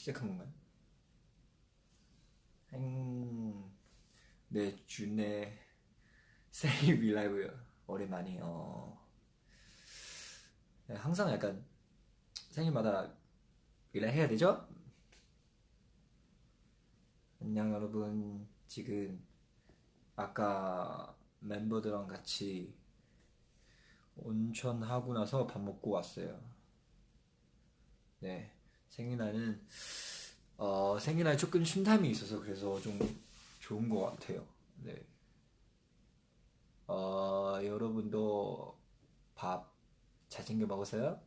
시작한 건가요? 네, 준의 생일 윌라이브 오랜만에 네, 항상 약간 생일마다 윌라이 해야 되죠? 안녕 여러분. 지금 아까 멤버들랑 같이 온천 하고 나서 밥 먹고 왔어요. 네, 생일날은 생일날 조금 쉼텀이 있어서 그래서 좀 좋은 것 같아요. 네, 여러분도 밥 잘 챙겨 먹으세요?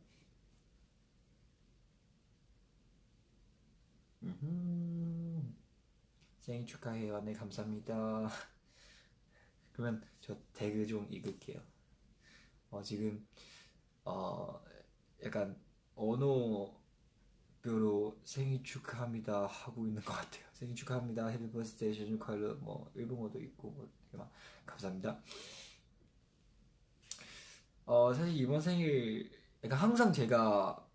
음흠. 생일 축하해요. 네, 감사합니다. 그러면 저 태그 좀 읽을게요. 지금 어, 약간 언어별로 생일 축하합니다 하고 있는 것 같아요. 생일 축하합니다. 해피 버스데이 생일 축하를 뭐 일본어도 있고 뭐 되게 막 감사합니다. 사실 이번 생일 약간 항상 제가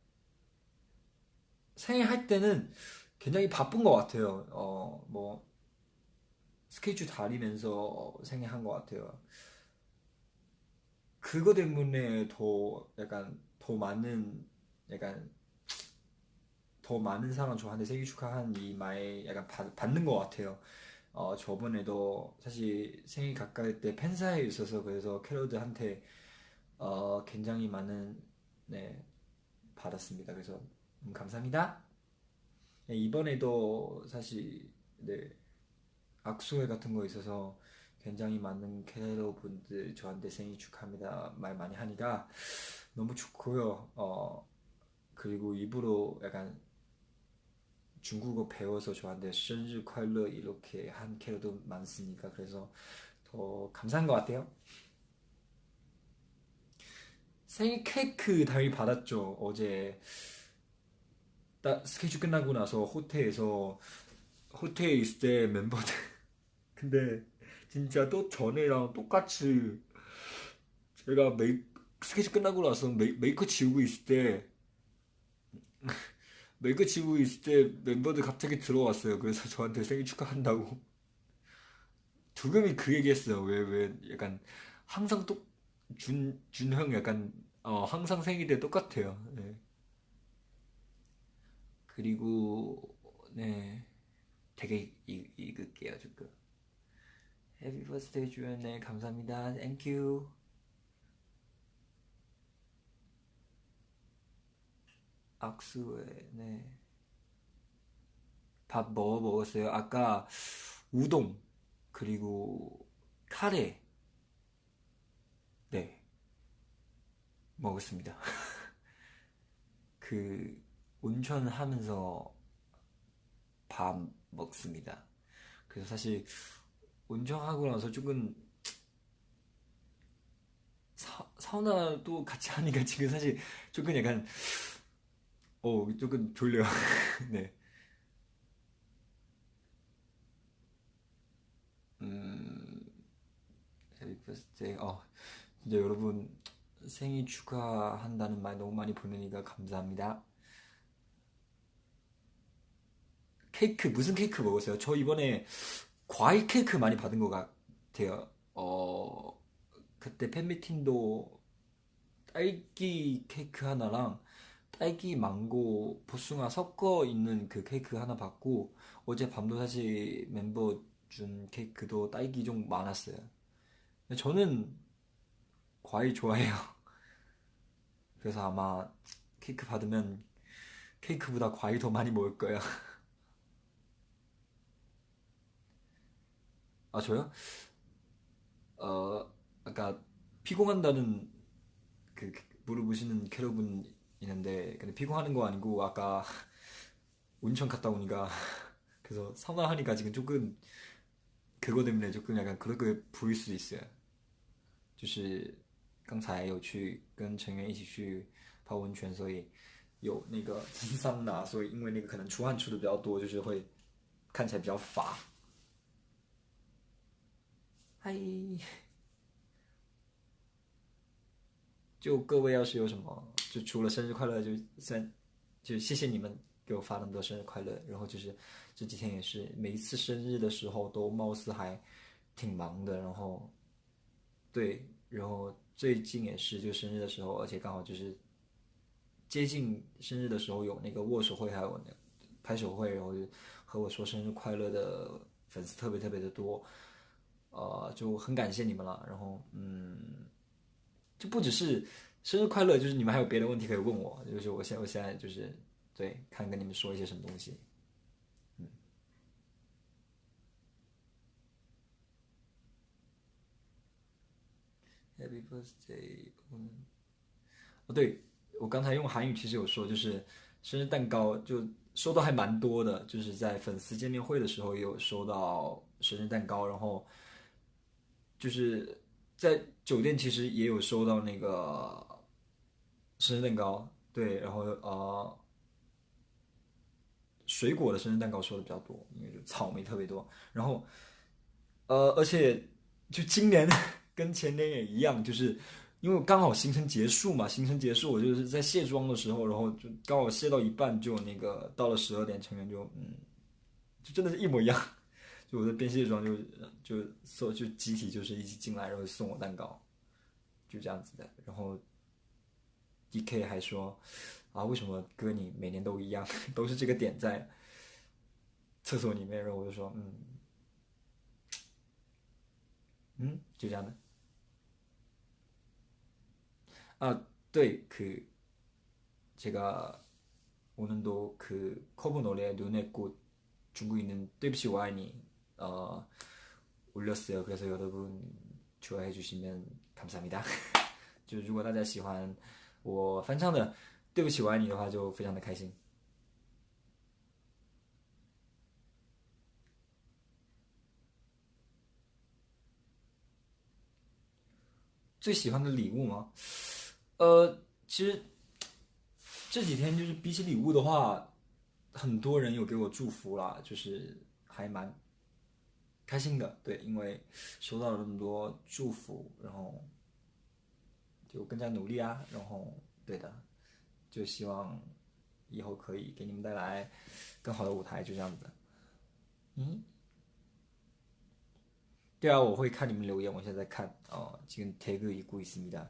생일 할 때는 굉장히 바쁜 것 같아요. 뭐 스케줄 다리면서 생일 한 것 같아요. 그거 때문에 더 약간 약간 더 많은 사람 저한테 생일 축하한 이 말 약간 받는 것 같아요. 저번에도 사실 생일 가까이 때 팬사에 있어서 그래서 캐럿들한테 굉장히 많은 네 받았습니다. 그래서 감사합니다. 네, 이번에도 사실 네 악수회 같은 거 있어서 굉장히 많은 캐럿 분들 저한테 생일 축하합니다 말 많이 하니까 너무 좋고요. 그리고 입으로 약간 중국어 배워서 저한테 생일 快乐 이렇게 한 캐릭도 많으니까 그래서 더 감사한 것 같아요. 생일 케이크 당연히 받았죠. 어제 딱 스케줄 끝나고 나서 호텔에 있을 때 멤버들 근데 진짜 또 전에랑 똑같이 제가 스케줄 끝나고 나서 메이크 지우고 있을 때 메이크 지우고 있을 때 멤버들 갑자기 들어왔어요. 그래서 저한테 생일 축하한다고 두금이 그 얘기했어요. 왜 약간 항상 준형 약간 항상 생일 때 똑같아요. 네. 그리고 네 되게 읽을게요 조금. Happy birthday 주연 네 감사합니다. Thank you. 악수에 네. 밥 먹었어요. 아까 우동 그리고 카레 네 먹었습니다. 그 온천 하면서 밥 먹습니다. 그래서 사실 운전하고 나서 조금 사우나도 같이 하니까 지금 사실 조금 약간 조금 졸려요. 네. 음, 해피 버스데이. 진짜 여러분 생일 축하한다는 말 너무 많이 보내니까 감사합니다. 케이크 무슨 케이크 먹었어요? 저 이번에 과일 케이크 많이 받은 것 같아요. 그때 팬미팅도 딸기 케이크 하나랑 딸기, 망고, 복숭아 섞어 있는 그 케이크 하나 받고 어제 밤도 사실 멤버 준 케이크도 딸기 좀 많았어요. 저는 과일 좋아해요. 그래서 아마 케이크 받으면 케이크보다 과일 더 많이 먹을 거예요. 아, 저요? 아까 피곤한다는 그 물어보시는 캐럿분 있는데 근데 피곤하는 거 아니고 아까 온천 갔다 오니까 그래서 사우나 하니까 지금 조금 그거 때문에 조금 약간 그렇게 보일 수도 있어요. 就是刚才有去跟成员一起去泡温泉，所以有那个蒸桑拿，所以因为那个可能出汗出的比较多，就是会看起来比较乏。嗨，就各位要是有什么，就除了生日快乐，就谢谢你们给我发那么多生日快乐，然后就是这几天也是每一次生日的时候都貌似还挺忙的，然后对，然后最近也是就生日的时候，而且刚好就是接近生日的时候有那个握手会，还有那个拍手会，然后就和我说生日快乐的粉丝特别特别的多，就很感谢你们了。然后就不只是生日快乐，就是你们还有别的问题可以问我，就是我现在就是对，看跟你们说一些什么东西。Happy birthday，哦，对，我刚才用韩语其实有说，就是生日蛋糕就收到还蛮多的，就是在粉丝见面会的时候也有收到生日蛋糕，然后就是在酒店其实也有收到那个生日蛋糕，对，然后水果的生日蛋糕收的比较多，因为就草莓特别多，然后而且就今年跟前年也一样，就是因为刚好行程结束嘛，行程结束我就是在卸妆的时候，然后就刚好卸到一半，就那个到了12点，成员就真的是一模一样，就我在边卸妆就集体就是一起进来，然后送我蛋糕，就这样子的。然后 DK 还说啊，为什么哥你每年都一样，都是这个点在厕所里面，然后我就说就这样的啊，对，제가 오늘도 그 커버 노래 눈의 꽃 중국인은 뚜비시 와인이 어, 올렸어요. 그래서 여러분 좋아해 주시면 감사합니다. 就如果大家喜欢我翻唱的《对不起我爱你》的话，就非常的开心。最喜欢的礼物吗？其实这几天就是比起礼物的话，很多人有给我祝福啦，就是还蛮开心的。对，因为收到了那么多祝福，然后就更加努力啊。然后对的，就希望以后可以给你们带来更好的舞台，就这样子的。嗯，对啊，我会看你们留言，我现在在看지금 태그 읽고 있습니다.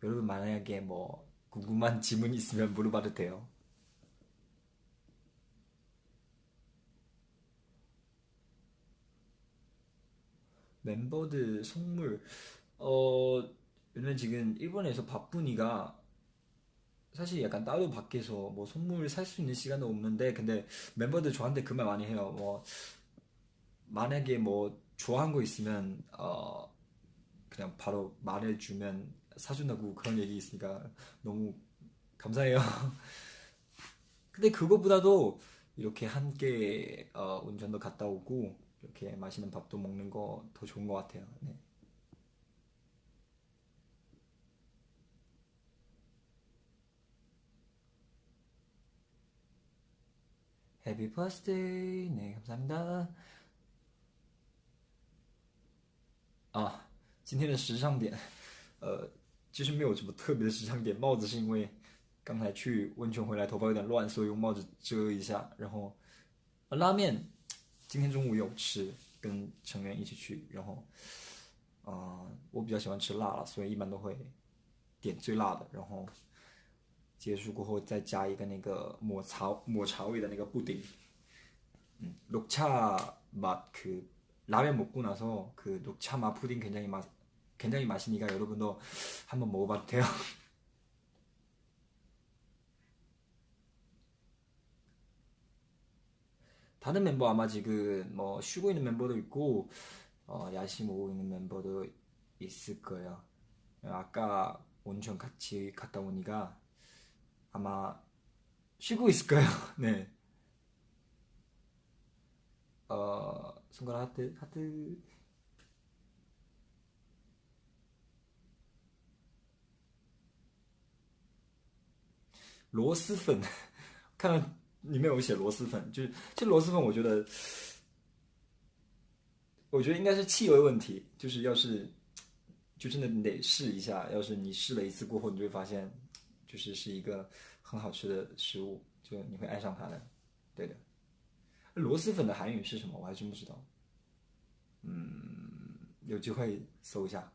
여러분 만약에 뭐 궁금한 질문 있으면 물어봐도 돼요. 멤버들 선물 어 왜냐면 지금 일본에서 바쁘니까 사실 약간 따로 밖에서 뭐 선물 살 수 있는 시간도 없는데 근데 멤버들 저한테 그 말 많이 해요. 뭐 만약에 뭐 좋아한 거 있으면 그냥 바로 말해주면 사준다고 그런 얘기 있으니까 너무 감사해요. 근데 그거보다도 이렇게 함께 운전도 갔다 오고 이렇게 맛있는 밥도 먹는 거 더 좋은 것 같아요. 네. 해피 버스데이. 네, 감사합니다. 今天的时尚点，其实没有什么特别的时尚点。帽子是因为刚才去温泉回来，头发有点乱，所以用帽子遮一下。然后，拉面今天中午有吃，跟成员一起去。然后，我比较喜欢吃辣了，所以一般都会点最辣的。然后结束过后再加一个那个抹茶味的那个布丁。녹차 맛 그 라면 먹고 나서 그 녹차 맛 푸딩 굉장히 맛이니까 여러분도 한번 먹어봐도 돼요. 다른 멤버 아마 지금 뭐 쉬고 있는 멤버도 있고 야식 먹고 있는 멤버도 있을 거예요. 아까 온천 같이 갔다 오니까 아마 쉬고 있을 거예요. 네. 손가락 하트 하트.螺蛳粉，看到里面有写螺蛳粉，就是这螺蛳粉，我觉得应该是气味问题，就是要是就真的你得试一下，要是你试了一次过后，你就会发现，就是一个很好吃的食物，就你会爱上它的。对的。螺蛳粉的韩语是什么？我还真不知道。有机会搜一下。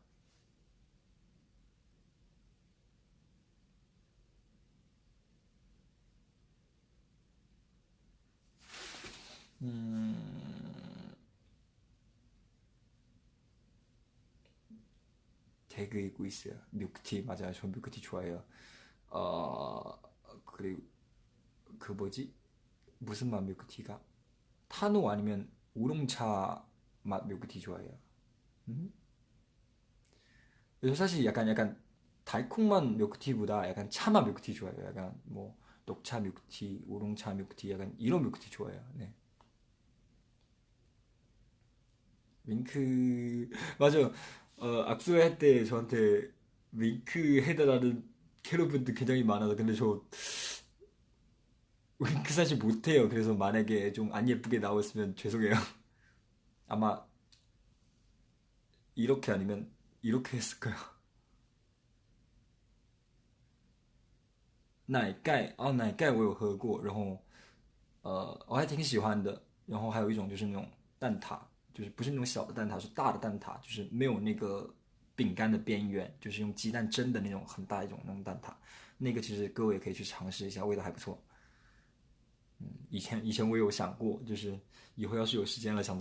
되게 읽고 있어요. 밀크티 맞아요. 저 밀크티 좋아해요. 어 그리고 그 뭐지? 무슨 맛 밀크티가? 타노 아니면 우롱차 맛 밀크티 좋아해요. 음? 그래서 사실 약간 달콤한 밀크티보다 약간 차맛 밀크티 좋아해요. 약간 뭐 녹차 밀크티, 우롱차 밀크티 약간 이런 밀크티 좋아해요. 네. 윙크 맞아. 악수할 때 저한테 윙크 해달라는 캐럿분들 굉장히 많아서 근데 저 윙크 사실 못해요. 그래서 만약에 좀 안 예쁘게 나왔으면 죄송해요. 아마 이렇게 아니면 이렇게 했을 거예요. 奶盖我有喝过，然后我还挺喜欢的。然后还有一种就是那种蛋挞，就是不是那种小的蛋挞，是大的蛋挞，就是没有那个饼干的边缘，就是用鸡蛋蒸的那种很大一种那种蛋挞。那个其实各位也可以去尝试一下，味道还不错。以前我有想过，就是以后要是有时间了，想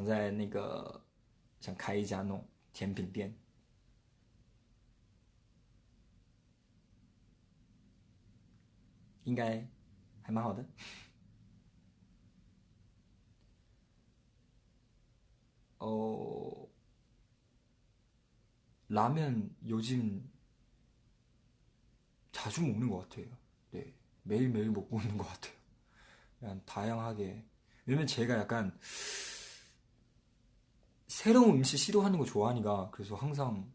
在那个想开一家那种甜品店，应该还蛮好的。어 라면 요즘 자주 먹는 것 같아요. 네, 매일매일 먹고 있는 것 같아요. 그냥 다양하게. 왜냐면 제가 약간 새로운 음식 시도하는 거 좋아하니까 그래서 항상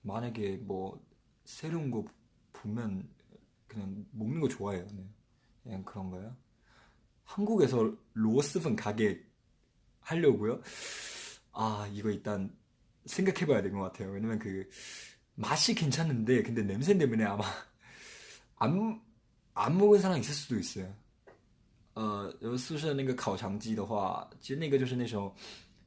만약에 뭐 새로운 거 보면 그냥 먹는 거 좋아해요. 네. 그냥 그런 거예요. 한국에서 로스분 가게 하려고요? 아, 이거 일단 생각해봐야 될 것 같아요. 왜냐면 그 맛이 괜찮은데 근데 냄새 때문에 아마 안, 안 먹은 사람 있을 수도 있어요. 宿舍那个烤肠鸡的话，其实那个就是那时候，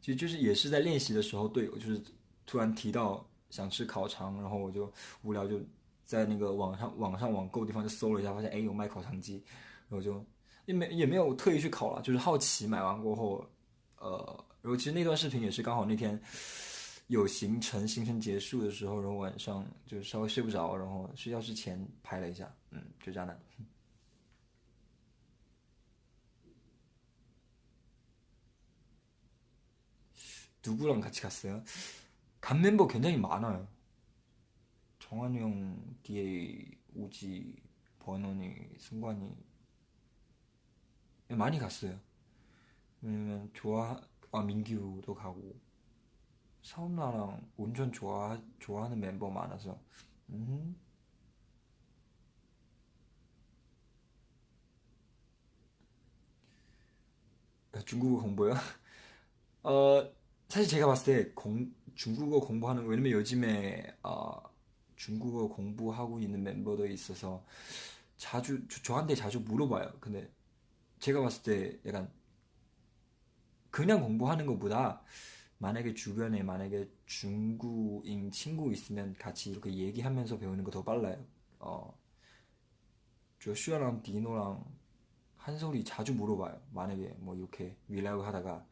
其实就是也是在练习的时候，队友就是突然提到想吃烤肠，然后我就无聊就在那个网上网购地方就搜了一下，发现哎有卖烤肠鸡，然后就也没有特意去烤了，就是好奇买完过后，然后其实那段视频也是刚好那天有行程结束的时候，然后晚上就稍微睡不着，然后睡觉之前拍了一下，就这样的。 누구랑 같이 갔어요? 간 멤버 굉장히 많아요. 정한이 형, DA, 우지, 버논이, 승관이 많이 갔어요. 왜냐면 민규도 가고 사운나랑 온천 좋아하는 멤버 많아서. 음, 중국어 공부요? 어, 사실 제가 봤을 때 중국어 공부하는 거 왜냐면 요즘에 중국어 공부하고 있는 멤버도 있어서 저한테 자주 물어봐요. 근데 제가 봤을 때 약간 그냥 공부하는 것보다 만약에 주변에 만약에 중국인 친구 있으면 같이 이렇게 얘기하면서 배우는 거 더 빨라요. 어, 조슈아랑 디노랑 한솔이 자주 물어봐요. 만약에 뭐 이렇게 윌라이브 하다가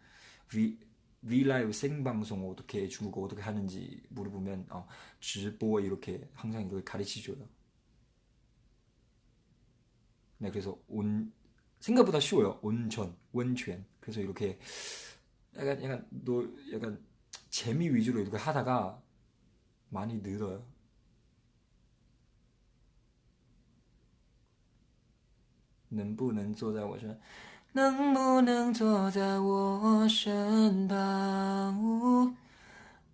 위, 윌라이브 생방송 어떻게 중국어 어떻게 하는지 물어보면 直播 이렇게 항상 이렇게 가르치줘요. 네, 그래서 생각보다 쉬워요. 온천,温泉. 그래서 이렇게 약간 재미 위주로 이렇게 하다가 많이 늘어요. 能不能坐在我身旁？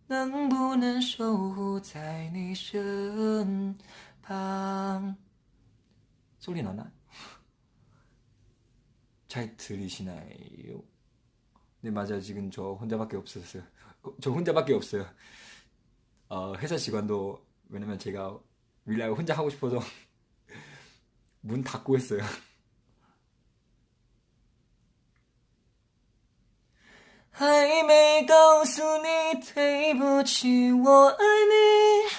能不能守护在你身旁？소리 나나? 잘 들리시나요? 네, 맞아요. 지금 저 혼자밖에 없었어요. 저 혼자밖에 없어요. 회사 직원도 왜냐면 제가 윌라이브 혼자 하고 싶어서 문 닫고 했어요. 还没告诉你对不起，我爱你。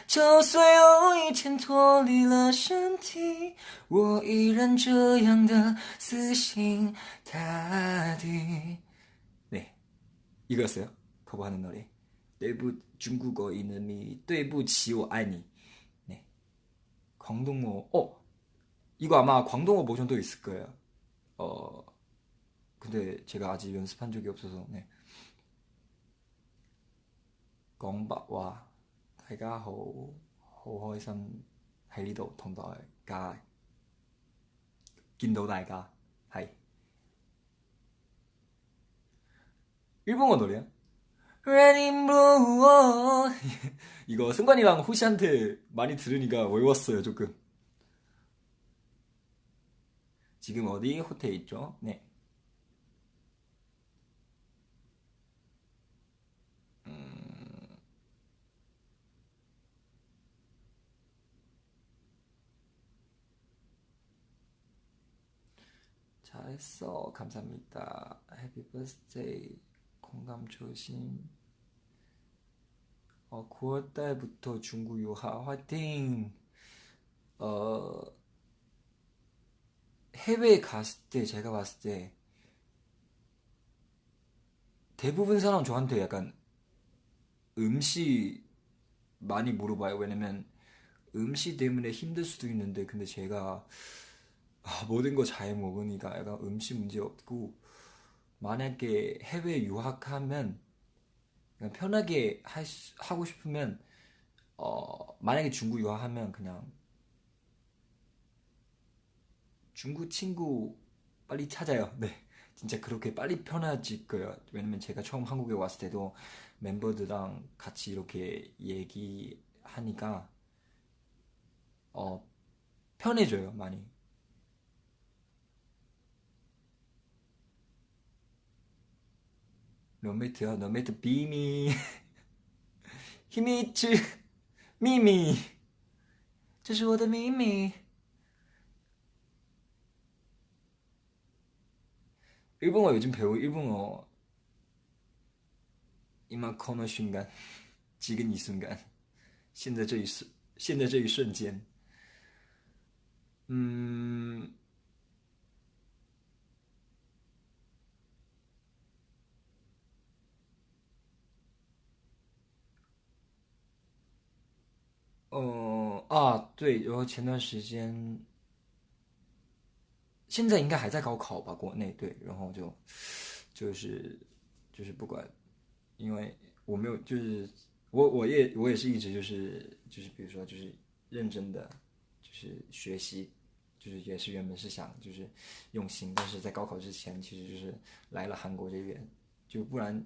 就算有一天脱离了身体，我依然这样的死心塌地。 네, 이거였어요. 거부하는 노래. 对不 중국어 이름이 对不起我爱你. 네. 광동어. 이거 아마 광동어 버전도 있을 거예요. 근데 제가 아직 연습한 적이 없어서. 네. 講白話大家好開心喺呢度同大家見到大家係 일본어 노래야? 레인보우. 이거 승관이랑 호시한테 많이 들으니까 외웠어요 조금. 지금 어디 호텔 있죠? 네. 잘했어. 감사합니다. 해피 버스데이. 공감 조심. 9월달부터 중국 유학 화이팅. 해외에 갔을 때 제가 봤을 때 대부분 사람 저한테 약간 음식 많이 물어봐요. 왜냐면 음식 때문에 힘들 수도 있는데 근데 제가 모든 거 잘 먹으니까 약간 음식 문제 없고 만약에 해외 유학하면 그냥 편하게 하고 싶으면 만약에 중국 유학하면 그냥 중국 친구 빨리 찾아요. 네, 진짜 그렇게 빨리 편해질 거예요. 왜냐면 제가 처음 한국에 왔을 때도 멤버들랑 같이 이렇게 얘기하니까 편해져요 많이. 룸메이트요? 룸메이트 비미. 히미츠 미미. 这是我的秘密. 일본어 요즘 배우 일본어 이만큼의 순간, 지금 이 순간, 现在这一瞬间. 음, 对，然后前段时间，现在应该还在高考吧，国内对，然后就是就是不管，因为我没有就是我也是一直就是比如说就是认真的就是学习，就是也是原本是想就是用心，但是在高考之前其实就是来了韩国这边，就不然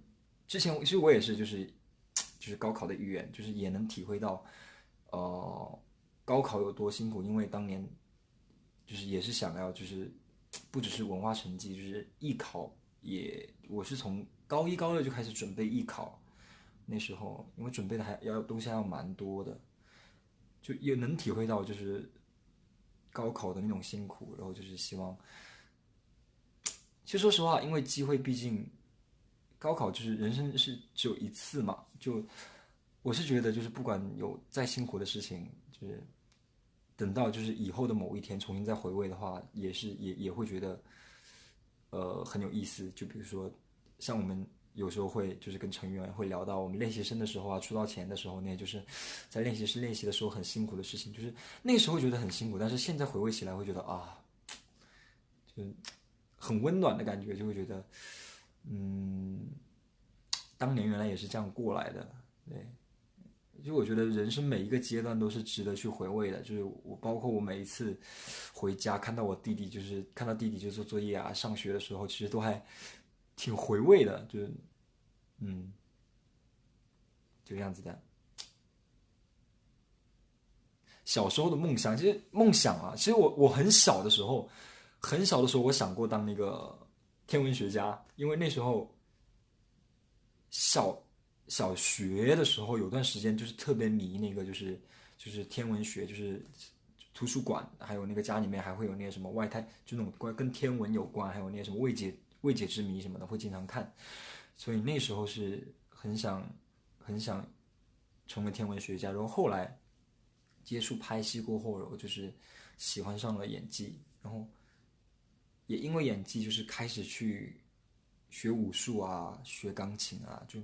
之前其实我也是就是高考的意愿，就是也能体会到高考有多辛苦，因为当年就是也是想要就是不只是文化成绩，就是艺考也，我是从高一高二就开始准备艺考，那时候因为准备的还要东西还要蛮多的，就也能体会到就是高考的那种辛苦，然后就是希望，其实说实话，因为机会毕竟高考就是人生是只有一次嘛，就我是觉得就是不管有再辛苦的事情，就是等到就是以后的某一天重新再回味的话，也会觉得很有意思。就比如说像我们有时候会就是跟成员会聊到我们练习生的时候啊，出道前的时候，那就是在练习室练习的时候很辛苦的事情，就是那个时候会觉得很辛苦，但是现在回味起来会觉得就很温暖的感觉，就会觉得嗯，当年原来也是这样过来的，对。就我觉得人生每一个阶段都是值得去回味的，就是我包括我每一次回家看到我弟弟，就是看到弟弟就做作业啊、上学的时候，其实都还挺回味的，就是嗯，就这样子的。小时候的梦想，其实梦想啊，其实我很小的时候，很小的时候我想过当那个天文学家，因为那时候小小学的时候有段时间就是特别迷那个就是天文学，就是图书馆还有那个家里面还会有那些什么外太，就那种跟天文有关，还有那些什么未解之谜什么的，会经常看。所以那时候是很想成为天文学家。然后后来接触拍戏过后，我就是喜欢上了演技，然后也因为演技，就是开始去学武术啊，学钢琴啊。就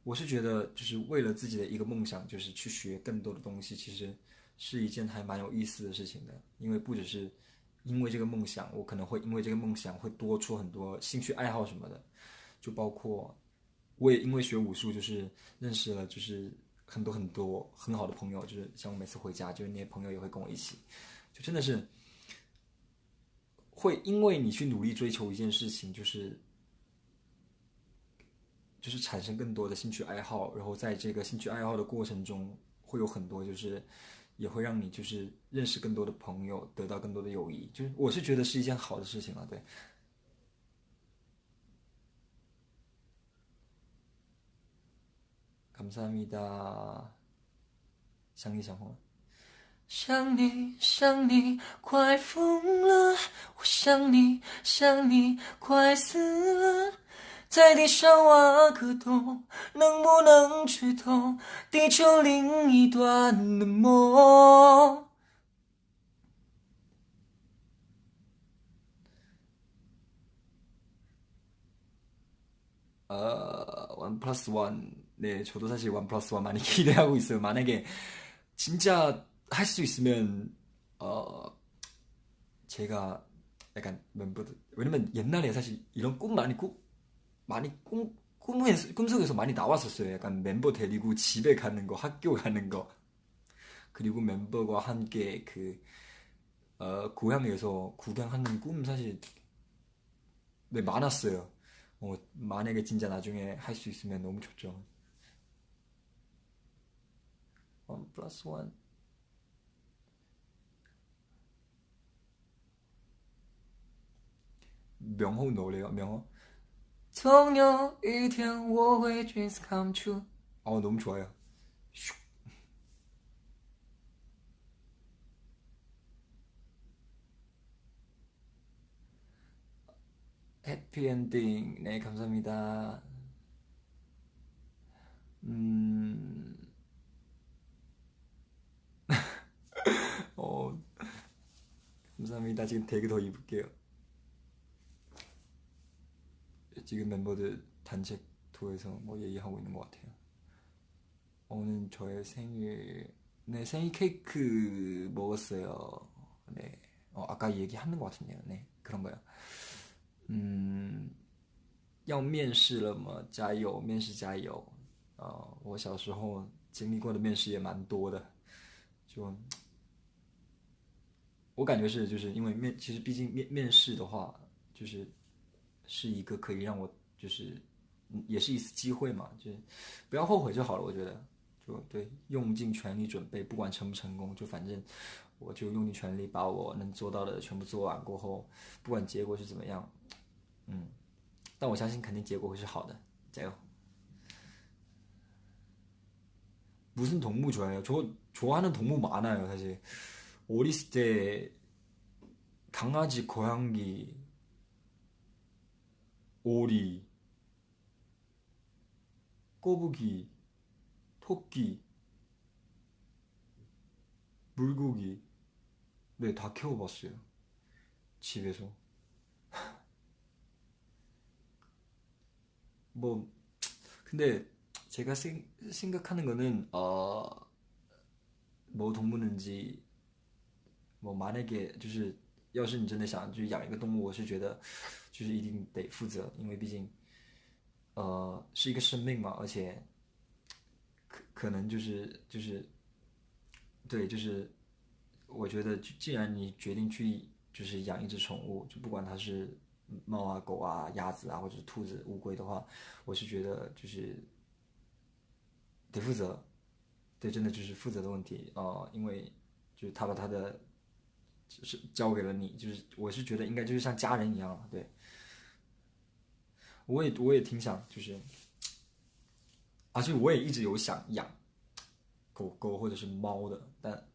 我是觉得，就是为了自己的一个梦想，就是去学更多的东西，其实是一件还蛮有意思的事情的。因为不只是因为这个梦想，我可能会因为这个梦想会多出很多兴趣爱好什么的，就包括我也因为学武术，就是认识了就是很多很好的朋友，就是像我每次回家，就是那些朋友也会跟我一起，就真的是会因为你去努力追求一件事情，就是产生更多的兴趣爱好，然后在这个兴趣愛好的过程中，会有很多就是也会让你就是认识更多的朋友，得到更多的友谊，就是我是觉得是一件好的事情了。对，감사합니다想你想红了。想你，想你，快疯了！我想你，想你，快死了！在地上挖个洞，能不能去通地球另一端的梦？원 플러스 원. 네, 저도 사실 원 플러스 원 많이 기대하고 있어요. 만약에 진짜 할 수 있으면, 어, 제가 약간 멤버들, 왜냐면 옛날에 사실 이런 꿈 많이 꿈속에서 많이 나왔었어요. 약간 멤버 데리고 집에 가는 거, 학교 가는 거, 그리고 멤버와 함께 고향에서 구경하는 꿈 사실 네, 많았어요. 만약에 진짜 나중에 할 수 있으면 너무 좋죠. 원 플러스 원. 명호 노래요, 명호. 总有一天我会 dreams come true. 너무 좋아요. 해피엔딩. 네, 감사합니다. 음, 어, 감사합니다. 지금 되게 더 입을게요. 지금 멤버들 단체 투어에서 뭐 얘기하고 있는 것 같아요. 오늘 저의 생일, 네, 생일 케이크 먹었어요. 네, 아까 얘기하는 것 같은데요. 네, 그런 거요. 要面试了吗？加油，面试加油。我小时候经历过的面试也蛮多的，就我感觉是，就是因为其实毕竟面试的话，就是是一个可以让我就是也是一次机会嘛，就是不要后悔就好了。我觉得就对，用尽全力准备，不管成不成功，就反正我就用尽全力把我能做到的全部做完过后，不管结果是怎么样，嗯，但我相信肯定结果会是好的，加油！ 무슨 동물 좋아해요? 저 좋아하는 동물 많아요, 사실. 어렸을 때 강아지, 고양이, 오리, 꼬부기, 토끼, 물고기, 네, 다 키워봤어요. 집에서. 뭐, 근데 제가 생각하는 거는, 뭐 동물인지, 뭐 만약에 就是要是你真的想就是养一个动物，我是觉得就是一定得负责，因为毕竟是一个生命嘛，而且可能对，就是我觉得既然你决定去就是养一只宠物，就不管它是猫啊、狗啊、鸭子啊，或者是兔子、乌龟的话，我是觉得就是得负责，对，真的就是负责的问题因为就是他把他的是交给了你，就是我是觉得应该就是像家人一样，对，我也挺想就是，而且我也一直有想养狗狗或者是猫的，但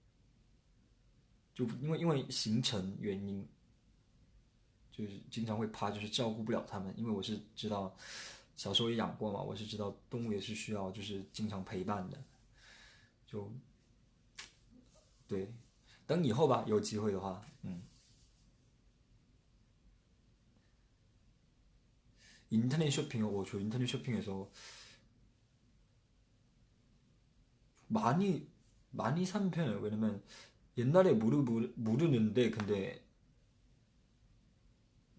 就因为行程原因，就是经常会怕就是照顾不了他们，因为我是知道小时候也养过嘛，我是知道动物也是需要就是经常陪伴的，就对，等以后吧，有机会的话，인터넷 쇼핑, 저 인터넷 쇼핑에서 많이 많이 산 편이에요. 왜냐면 옛날에 모르는데 근데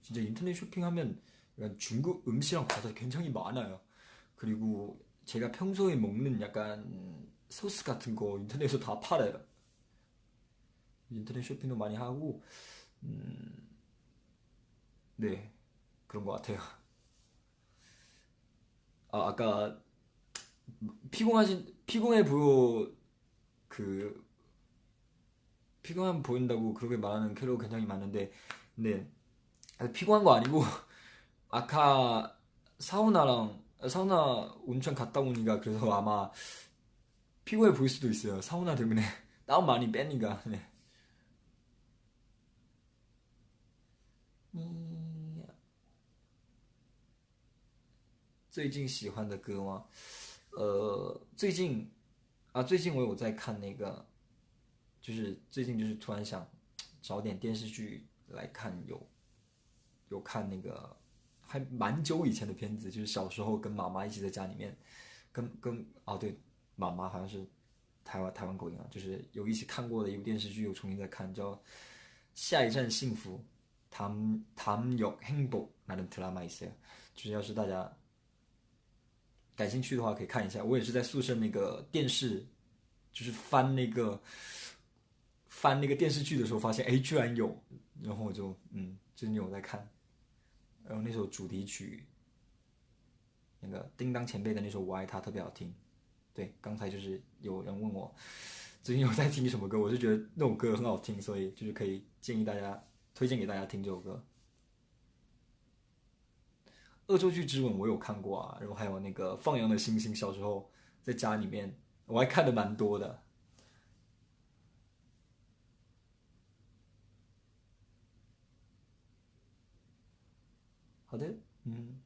진짜 인터넷 쇼핑하면 약간 중국 음식이랑 과자 굉장히 많아요. 그리고 제가 평소에 먹는 약간 소스 같은 거 인터넷에서 다 팔아요. 인터넷 쇼핑도 많이 하고, 네, 그런 것 같아요. 아, 아까 피곤해 그, 피곤한 보인다고 그렇게 말하는 캐롤 굉장히 많은데, 근데 피곤한 거 아니고, 아까 사우나 온천 갔다 오니까 그래서 아마 피곤해 보일 수도 있어요. 사우나 때문에 땀 많이 빼니까. 네. 最近喜欢的歌吗？最近我有在看那个，就是最近就是突然想找点电视剧来看，有看那个还蛮久以前的片子，就是小时候跟妈妈一起在家里面，对，妈妈好像是台湾口音啊，就是有一起看过的一部电视剧，又重新在看，叫《下一站幸福》，담역 행복라는 드라마 있어요。就是要是大家感兴趣的话，可以看一下。我也是在宿舍那个电视，就是翻那个电视剧的时候，发现哎居然有，然后我就最近有在看。然后那首主题曲，那个叮当前辈的那首《我爱他》特别好听。对，刚才就是有人问我最近有在听什么歌，我就觉得那首歌很好听，所以就是可以建议大家推荐给大家听这首歌。恶作剧之吻我有看过啊，然后还有那个放羊的星星，小时候在家里面我还看的蛮多的。好的，嗯，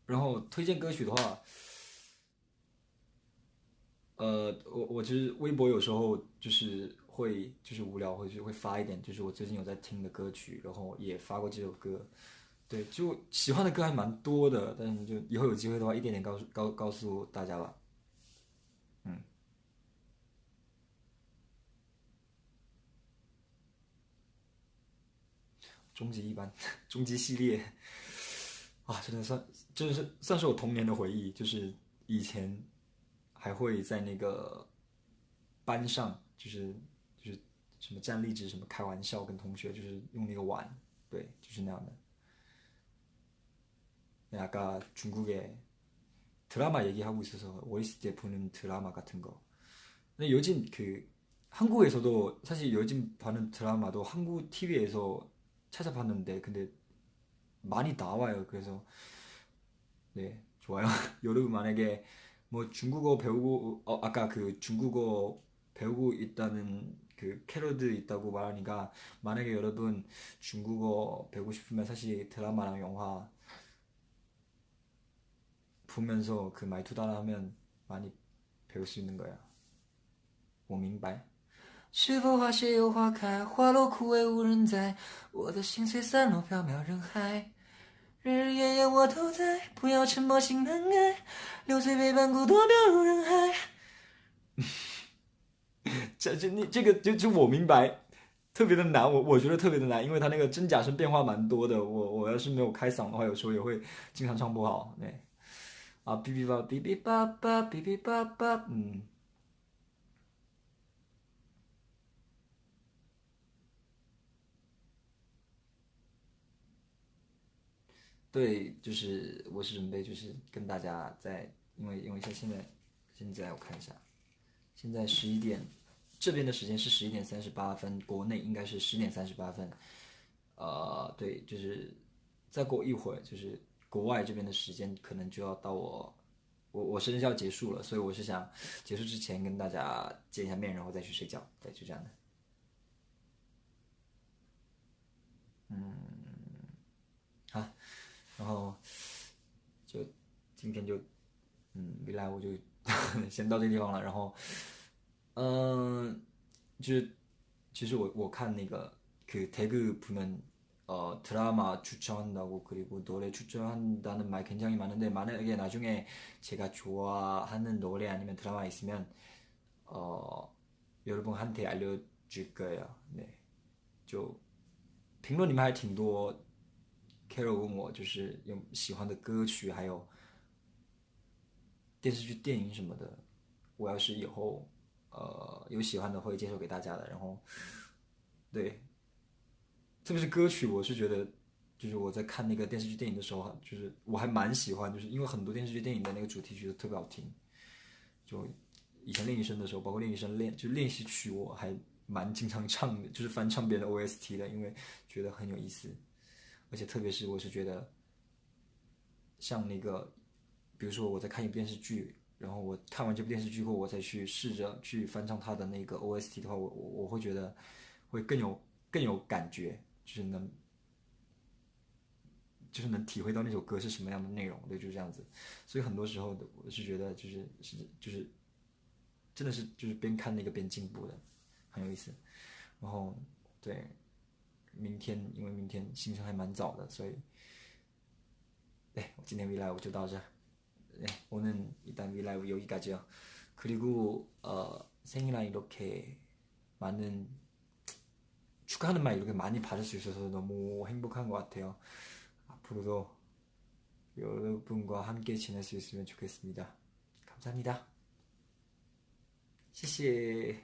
然后推荐歌曲的话，我其实微博有时候就是会就是无聊会发一点，就是我最近有在听的歌曲，然后也发过这首歌。对，就喜欢的歌还蛮多的，但是就以后有机会的话，一点点告诉大家吧。嗯，终极一班，终极系列啊，真的算是我童年的回忆，就是以前还会在那个班上，就是什么站立直，什么开玩笑，跟同学就是用那个碗，对，就是那样的。네, 아까 중국의 드라마 얘기하고 있어서 어렸을 때 보는 드라마 같은 거. 근데 요즘 그 한국에서도 사실 요즘 보는 드라마도 한국 TV에서 찾아봤는데 근데 많이 나와요. 그래서 네, 좋아요. 여러분 만약에 뭐 중국어 배우고 아까 그 중국어 배우고 있다는 그 캐러드 있다고 말하니까 만약에 여러분 중국어 배우고 싶으면 사실 드라마랑 영화 보면서 그 말투 따라하면 많이 배울 수 있는 거야. 我明白。是否花谢又花开，花落枯萎无人栽。日日夜夜我都在，不要沉默，心难挨。流水陪伴孤独流入人海。这个就我明白，特别的难，我觉得特别的难，因为它那个真假声变化蛮多的。我要是没有开嗓的话，有时候也会经常唱不好。对啊，哔哔吧，哔哔叭叭，哔哔叭叭，对，就是我是准备就是跟大家在，因为现在我看一下，现在11点，这边的时间是11点38分，国内应该是10点38分。对，就是再过一会儿，就是国外这边的时间可能就要到我生日就要结束了，所以我是想结束之前跟大家见一下面，然后再去睡觉。对，就这样的。啊，然后就今天就未来我就先到这个地方了。然后就是其实我看那个그 대그분은 드라마 추천한다고 그리고 노래 추천한다는 말 굉장히 많은데 만약에 나중에 제가 좋아하는 노래 아니면 드라마 있으면 어, 여러분한테 알려줄 거예요. 네, 就评论里面还挺多 Carol 问我就是喜欢的歌曲，还有电视剧、电影什么的。我要是以后有喜欢的会介绍给大家的。然后对，特别是歌曲，我是觉得，就是我在看那个电视剧、电影的时候，就是我还蛮喜欢，就是因为很多电视剧、电影的那个主题曲都特别好听。就以前练习生的时候，包括练习生练习曲，我还蛮经常唱的，就是翻唱别人的 OST 的，因为觉得很有意思。而且特别是我是觉得，像那个，比如说我在看一部电视剧，然后我看完这部电视剧后，我再去试着去翻唱它的那个 OST 的话，我会觉得会更有感觉，就是能体会到那首歌是什么样的内容，对，就是这样子。所以很多时候我是觉得就是真的是就是边看那个边进步的，很有意思。然后对，因为明天行程还蛮早的，所以今天 V 라이브就到这。 오늘 일단 V 라이브 여기까지요. 그리고 생일날 이렇게 많은 축하하는 말 이렇게 많이 받을 수 있어서 너무 행복한 것 같아요. 앞으로도 여러분과 함께 지낼 수 있으면 좋겠습니다. 감사합니다. 谢谢